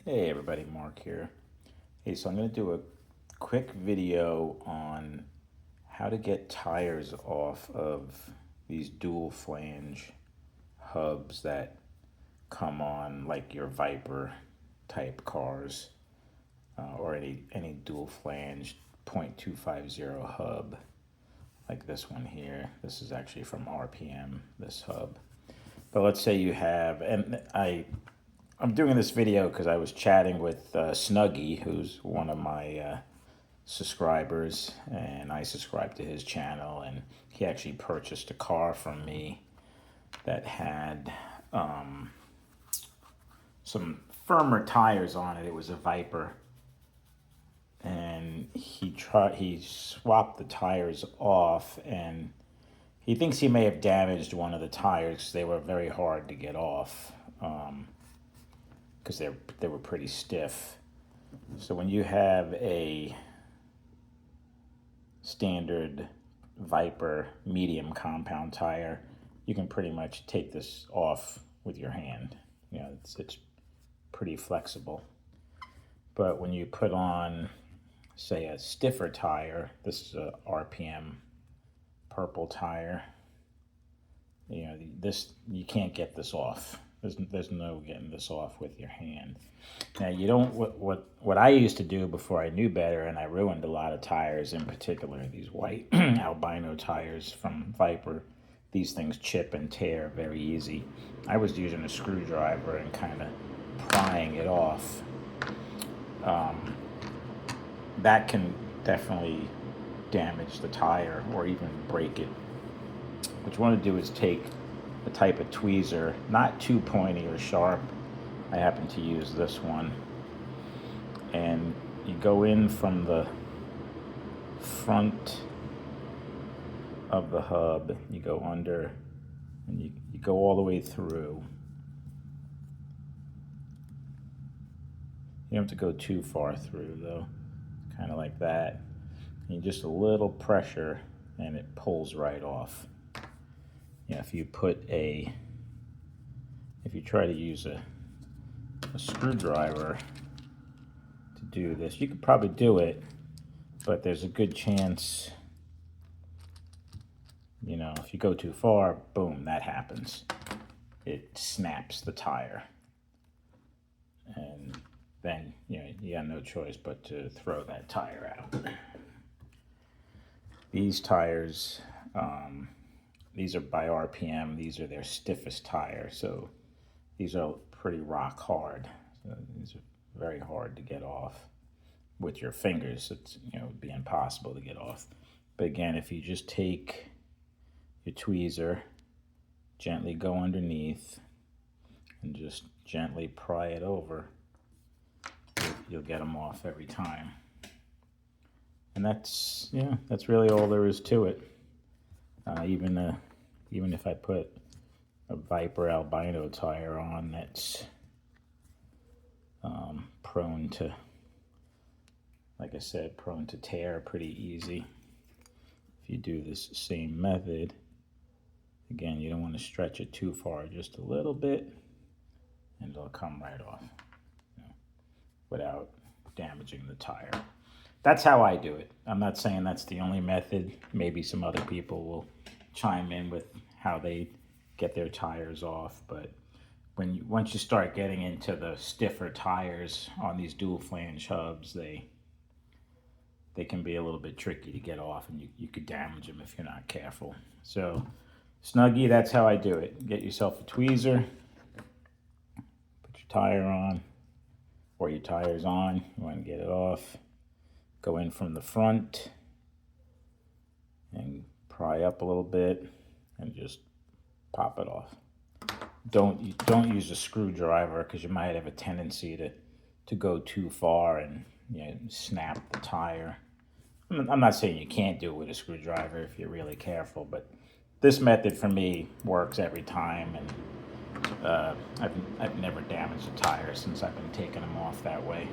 Hey everybody, Mark here. Hey, so I'm going to do a quick video on how to get tires off of these dual flange hubs that come on like your Viper type cars or any dual flange 0.250 hub like this one here. This is actually from RPM, this hub. But let's say you have, and I'm doing this video because I was chatting with Snuggy, who's one of my subscribers, and I subscribe to his channel, and he actually purchased a car from me that had some firmer tires on it. It was a Viper, and he swapped the tires off, and he thinks he may have damaged one of the tires. They were very hard to get off. Because they were pretty stiff. So when you have a standard Viper medium compound tire, you can pretty much take this off with your hand. You know, it's pretty flexible. But when you put on, say, a stiffer tire, this is a RPM purple tire, you know, this, you can't get this off. There's no getting this off with your hand. Now you don't, what I used to do before I knew better, and I ruined a lot of tires, in particular these white albino tires from Viper. These things chip and tear very easy. I was using a screwdriver and kind of prying it off. That can definitely damage the tire or even break it. What you want to do is take a type of tweezer, not too pointy or sharp. I happen to use this one. And you go in from the front of the hub, you go under, and you go all the way through. You don't have to go too far through though, kind of like that. And just a little pressure and it pulls right off. You know, if you try to use a screwdriver to do this, you could probably do it, but there's a good chance, you know, if you go too far, boom, that happens. It snaps the tire. And then, you know, you got no choice but to throw that tire out. These tires, these are by RPM. These are their stiffest tire, so these are pretty rock hard. So these are very hard to get off with your fingers. It's, you know, it'd be impossible to get off. But again, if you just take your tweezer, gently go underneath, and just gently pry it over, you'll get them off every time. And that's, yeah, that's really all there is to it. Even if I put a Viper albino tire on that's prone to, like I said, prone to tear pretty easy. If you do this same method, again, you don't want to stretch it too far, just a little bit, and it'll come right off, you know, without damaging the tire. That's how I do it. I'm not saying that's the only method. Maybe some other people will chime in with how they get their tires off, but once you start getting into the stiffer tires on these dual flange hubs, they can be a little bit tricky to get off, and you could damage them if you're not careful. So Snuggy, that's how I do it. Get yourself a tweezer, put your tire on, or your tire's on, you want to get it off. Go in from the front and pry up a little bit and just pop it off. Don't use a screwdriver, because you might have a tendency to go too far and, you know, snap the tire. I'm not saying you can't do it with a screwdriver if you're really careful, but this method for me works every time, and I've never damaged a tire since I've been taking them off that way.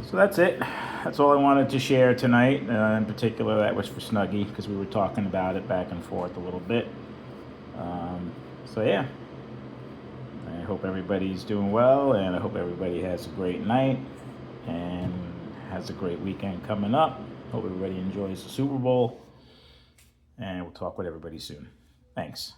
So that's it. That's all I wanted to share tonight. In particular, that was for Snuggy, because we were talking about it back and forth a little bit. So yeah, I hope everybody's doing well, and I hope everybody has a great night and has a great weekend coming up. Hope everybody enjoys the Super Bowl, and we'll talk with everybody soon. Thanks.